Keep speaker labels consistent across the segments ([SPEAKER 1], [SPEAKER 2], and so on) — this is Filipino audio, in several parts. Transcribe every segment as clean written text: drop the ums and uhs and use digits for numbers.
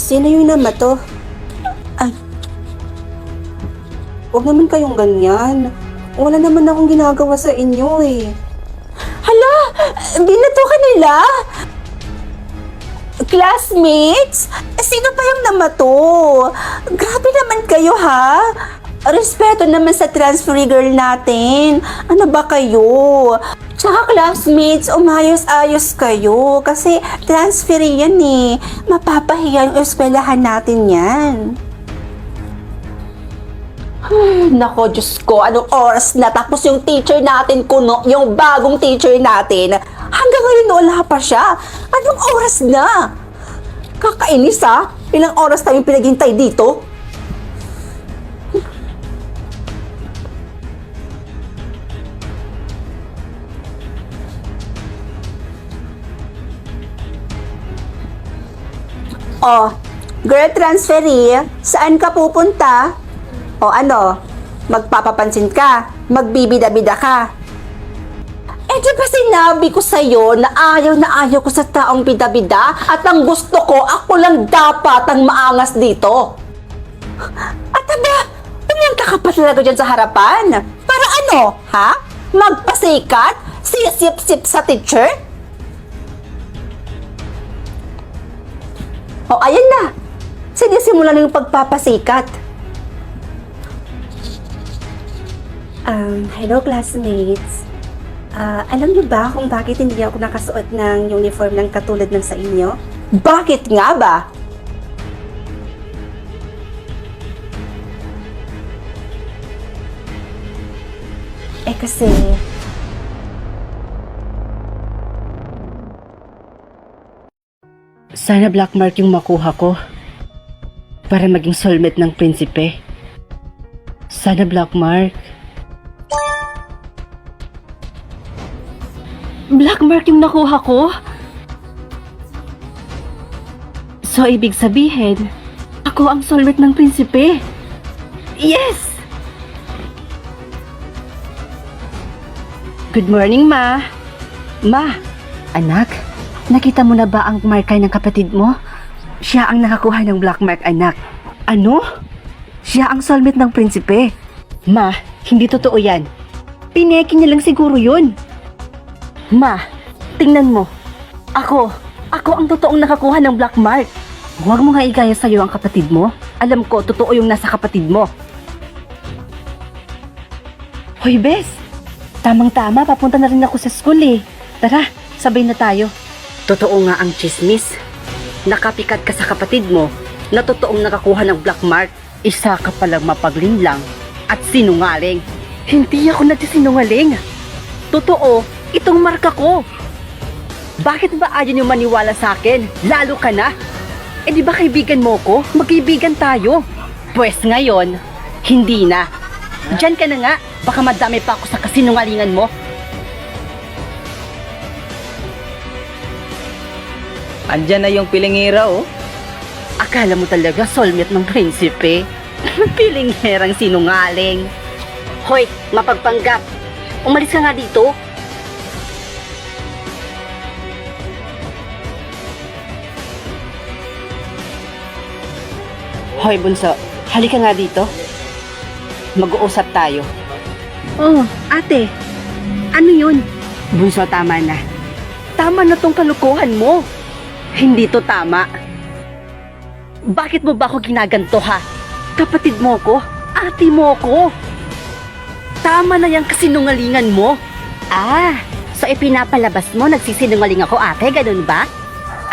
[SPEAKER 1] Sino yung namato? Ay, huwag naman kayong ganyan. Wala naman akong ginagawa sa inyo eh. Hala! Binato ka nila? Classmates? Sino pa yung namato? Grabe naman kayo ha? Respeto naman sa transferee girl natin. Ano ba kayo? Tsaka classmates, umayos-ayos kayo. Kasi transferee yan eh. Mapapahiya yung eskwelahan natin yan. Ay, nako, Diyos ko, anong oras na? Tapos yung teacher natin, kuno, yung bagong teacher natin, hanggang ngayon wala pa siya. Anong oras na? Kakainis ha? Ilang oras tayong pinaghintay dito? Oh, girl transferee, saan ka pupunta? O ano, magpapapansin ka, magbibida-bida ka. Eh di ba sinabi ko sa'yo na ayaw ko sa taong bida-bida at ang gusto ko, ako lang dapat ang maangas dito. At aba, pumunta ka pa talaga dyan sa harapan. Para ano, ha? Magpasikat? Sisip-sip sa teacher? O ayan na, sinisimula na yung pagpapasikat. Hello classmates. Alam niyo ba kung bakit hindi ako nakasuot ng uniform ng katulad ng sa inyo? Bakit nga ba? Kasi...
[SPEAKER 2] Sana black mark yung makuha ko para maging soulmate ng prinsipe. Sana black mark. Black mark yung nakuha ko? So, ibig sabihin, ako ang soulmate ng prinsipe. Yes! Good morning, Ma. Ma, anak, nakita mo na ba ang markay ng kapatid mo? Siya ang nakakuha ng black mark, anak. Ano? Siya ang soulmate ng prinsipe. Ma, hindi totoo yan. Pineki niya lang siguro yun. Ma, tingnan mo. Ako ang totoong nakakuha ng black mark. Huwag mo nga igaya sa'yo ang kapatid mo. Alam ko, totoo yung nasa kapatid mo. Hoy, Bes. Tamang-tama, papunta na rin ako sa school eh. Tara, sabay na tayo. Totoo nga ang chismis. Nakapikat ka sa kapatid mo na totoong nakakuha ng black mark. Isa ka palang mapaglinlang at sinungaling. Hindi ako nagsisinungaling. Totoo, itong marka ko. Bakit ba ayaw niyo maniwala sa akin? Lalo ka na. Eh di ba kaibigan mo ko? Magkaibigan tayo. Pwes ngayon, hindi na. Diyan ka na nga. Baka madami pa ako sa kasinungalingan mo.
[SPEAKER 3] Andyan na yung pilingira, oh.
[SPEAKER 2] Akala mo talaga soulmate ng prinsipe? Pilingherang sinungaling. Hoy, mapagpanggap. Umalis ka nga dito. Hoy, bunso. Halika nga dito. Mag-uusap tayo. Oh, ate. Ano yun? Bunso, tama na. Tama na tong kalukuhan mo. Hindi to tama. Bakit mo ba ako ginaganto ha? Kapatid mo ko? Ate mo ko? Tama na yung kasinungalingan mo. Ah, so ipinapalabas mo nagsisinungaling ako ate, ganun ba?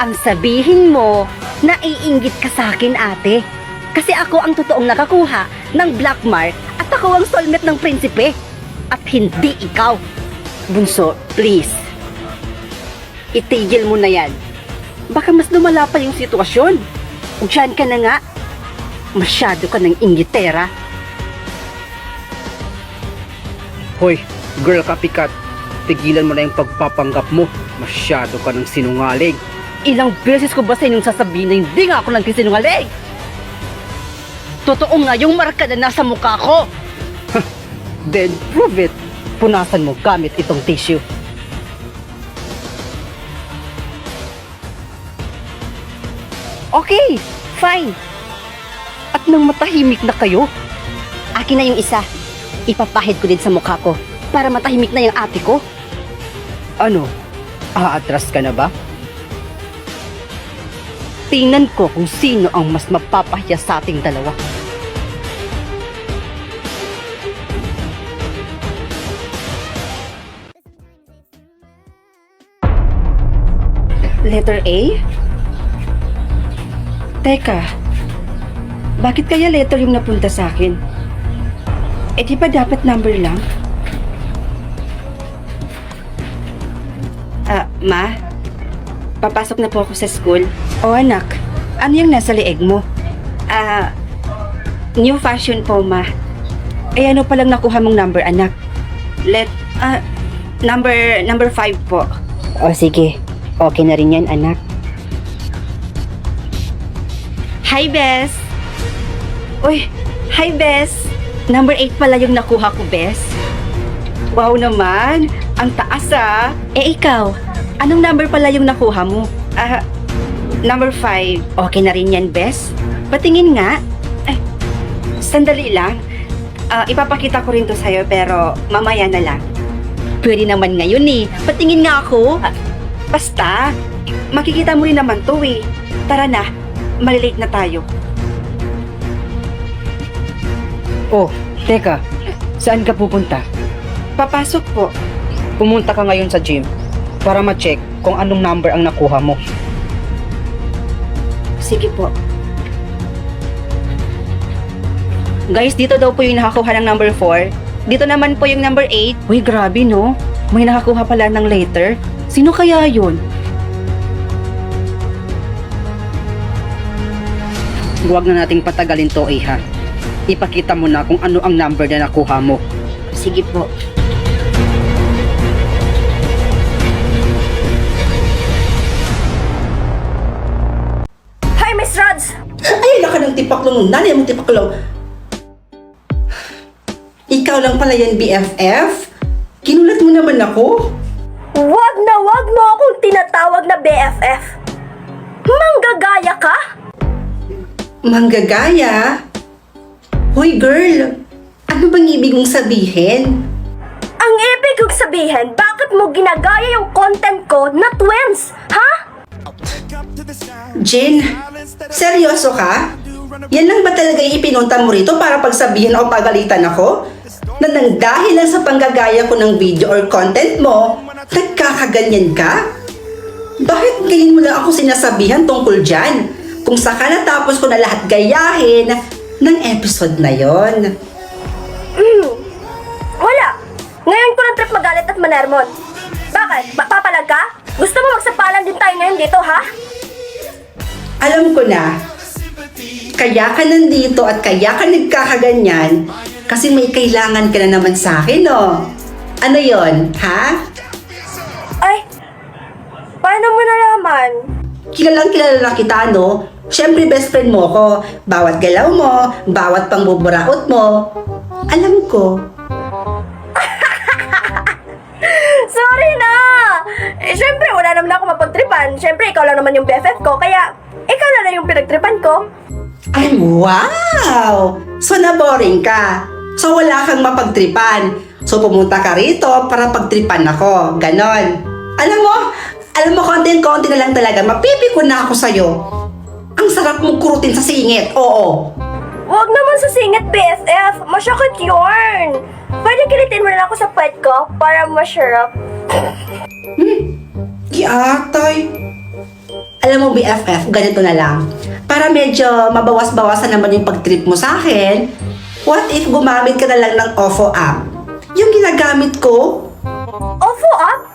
[SPEAKER 2] Ang sabihin mo, naiinggit ka sa akin ate. Kasi ako ang totoong nakakuha ng black mark at ako ang soulmate ng prinsipe. At hindi ikaw. Bunso, please. Itigil mo na yan. Baka mas lumala pa yung sitwasyon. Diyan ka na nga. Masyado ka ng inggitera.
[SPEAKER 3] Hoy, girl kapikat. Tigilan mo na yung pagpapanggap mo. Masyado ka ng sinungaling.
[SPEAKER 2] Ilang beses ko ba sa inyong sasabihin na hindi nga ako nagsisinungaling? Totoo nga yung marka na nasa mukha ko.
[SPEAKER 3] Then prove it.
[SPEAKER 2] Punasan mo gamit itong tissue. Okay, Fine. At nang matahimik na kayo, akin na yung isa. Ipapahid ko din sa mukha ko para matahimik na yung ate ko.
[SPEAKER 3] Ano? Aatras ka na ba?
[SPEAKER 2] Tingnan ko kung sino ang mas mapapahiya sa ating dalawa. Letter A? Teka, bakit kaya letter yung napunta sa akin? Eh di ba dapat number lang? Ma? Papasok na po ako sa school. O anak, ano yung nasa leeg mo? New fashion po, ma. Eh ano palang nakuha mong number, anak? Number 5 po. O sige, okay na rin yan, anak. Hi, Bes! Uy, hi, Bes! Number 8 pala yung nakuha ko, Bes. Wow naman! Ang taas ah! Eh ikaw, anong number pala yung nakuha mo? Number 5. Okay na rin yan, Bes. Patingin nga. Sandali lang. Ipapakita ko rin to sa'yo pero mamaya na lang. Pwede naman ngayon eh. Patingin nga ako. Basta, makikita mo rin naman to eh. Tara na, malilate na tayo.
[SPEAKER 3] Oh, teka. Saan ka pupunta?
[SPEAKER 2] Papasok po.
[SPEAKER 3] Pumunta ka ngayon sa gym para ma-check kung anong number ang nakuha mo.
[SPEAKER 2] Sige po. Guys, dito daw po yung nakakuha ng number 4. Dito naman po yung number 8. Uy, grabe no. May nakakuha pala ng letter. Sino kaya yun?
[SPEAKER 3] Huwag na nating patagalin to, ha. Ipakita mo na kung ano ang number na nakuha mo.
[SPEAKER 2] Sige po.
[SPEAKER 4] Hi, Miss Rods!
[SPEAKER 1] Ay, laka ng tipaklong. Nanay mong tipaklong. Ikaw lang pala yan, BFF? Kinulat mo naman ako?
[SPEAKER 4] Wag mo akong tinatawag na BFF. Manggagaya ka?
[SPEAKER 1] Manggagaya? Hoy girl, ano bang ibig mong sabihin?
[SPEAKER 4] Ang ibig kong sabihin, bakit mo ginagaya yung content ko na twins? Ha?
[SPEAKER 1] Jen, seryoso ka? Yan lang ba talaga yung ipinunta mo rito para pagsabihin o pagalitan ako? Na nang dahil lang sa panggagaya ko ng video or content mo, nagkakaganyan ka? Bakit ngayon mo lang ako sinasabihan tungkol dyan? Kung saka natapos ko na lahat gayahin ng episode na yon.
[SPEAKER 4] Wala. Ngayon ko ng trip magalit at manermon. Bakit? Papalag ka? Gusto mo magsapalan din tayo ngayon dito, ha?
[SPEAKER 1] Alam ko na, kaya ka nandito at kaya ka nagkakaganyan kasi may kailangan ka na naman sa akin, no? Ano yon, ha?
[SPEAKER 4] Ay, paano mo nalaman?
[SPEAKER 1] Kilalang kilala na kita, no? Siyempre, best friend mo ko. Bawat galaw mo, bawat pangbuburaot mo. Alam ko.
[SPEAKER 4] Sorry na! Eh, syempre, wala naman ako mapagtripan. Syempre, ikaw lang naman yung BFF ko, kaya ikaw na lang yung pinagtripan ko.
[SPEAKER 1] Ay, wow! So, na-boring ka. So, wala kang mapagtripan. So, pumunta ka rito para pagtripan ako. Ganon. Alam mo, konti-konti na lang talaga. Mapipiko na ako sa'yo. Ang sarap mong kurutin sa singit. Oo.
[SPEAKER 4] Huwag naman sa singit, BFF. Masyakit yun. Pwede kilitin mo na lang ako sa pet ko para masyarap.
[SPEAKER 1] Giatay. Alam mo, BFF, ganito na lang. Para medyo mabawas-bawasan naman yung pag-trip mo sa akin, what if gumamit ka na lang ng OFO app? Yung ginagamit ko?
[SPEAKER 4] OFO app?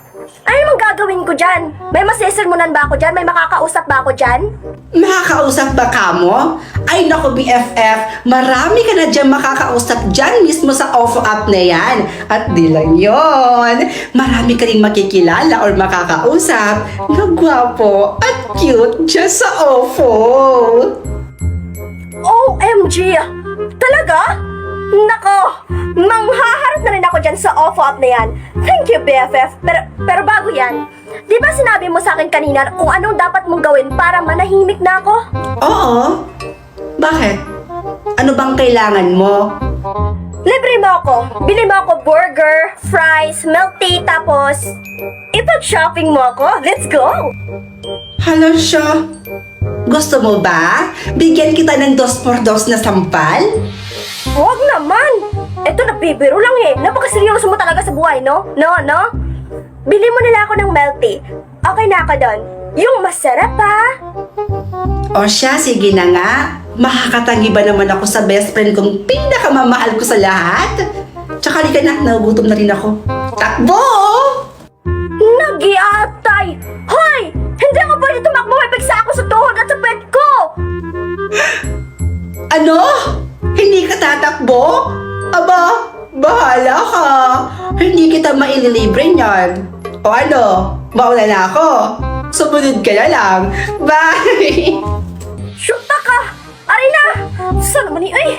[SPEAKER 4] Ano yung gagawin ko dyan? May masisermonan ba ako dyan? May makakausap ba ako dyan?
[SPEAKER 1] Makakausap ba ka mo? Ay naku, BFF, marami ka na dyan makakausap dyan mismo sa OFO app na yan. At di lang yon, marami ka rin makikilala or makakausap na gwapo at cute dyan sa OFO.
[SPEAKER 4] OMG! Talaga? Nako, manghaharap na rin ako dyan sa OFO app na yan. Thank you, BFF. Pero bago yan, di ba sinabi mo sa akin kanina kung anong dapat mong gawin para manahimik na ako?
[SPEAKER 1] Oo. Bakit? Ano bang kailangan mo?
[SPEAKER 4] Libre mo ako. Bili mo ako burger, fries, milk tea, tapos ipag-shopping mo ako. Let's go!
[SPEAKER 1] Hello, siya. Gusto mo ba? Bigyan kita ng 2x2 na sampal?
[SPEAKER 4] Huwag naman! Eto, nagbibiro lang eh. Napakaseryoso mo talaga sa buhay, no? No? Bili mo nila ako ng milk tea. Okay na ako doon. Yung masarap ha?
[SPEAKER 1] O siya, sige na nga. Makakatangi ba naman ako sa best friend kong pinakamamahal ko sa lahat? Tsaka halika na, nagugutom na rin ako. Takbo!
[SPEAKER 4] Nag-iatay! Hoy! Hindi ako pwede tumakbo. May pigsa ako sa tuhod at sa pet ko!
[SPEAKER 1] Ano? Hindi ka tatakbo? Aba, bahala ka. Hindi kita maililibre niyan. O ano, mauna na ako. Sumunod ka na lang. Bye!
[SPEAKER 4] Shoot ka! Aray na! Saan naman ay?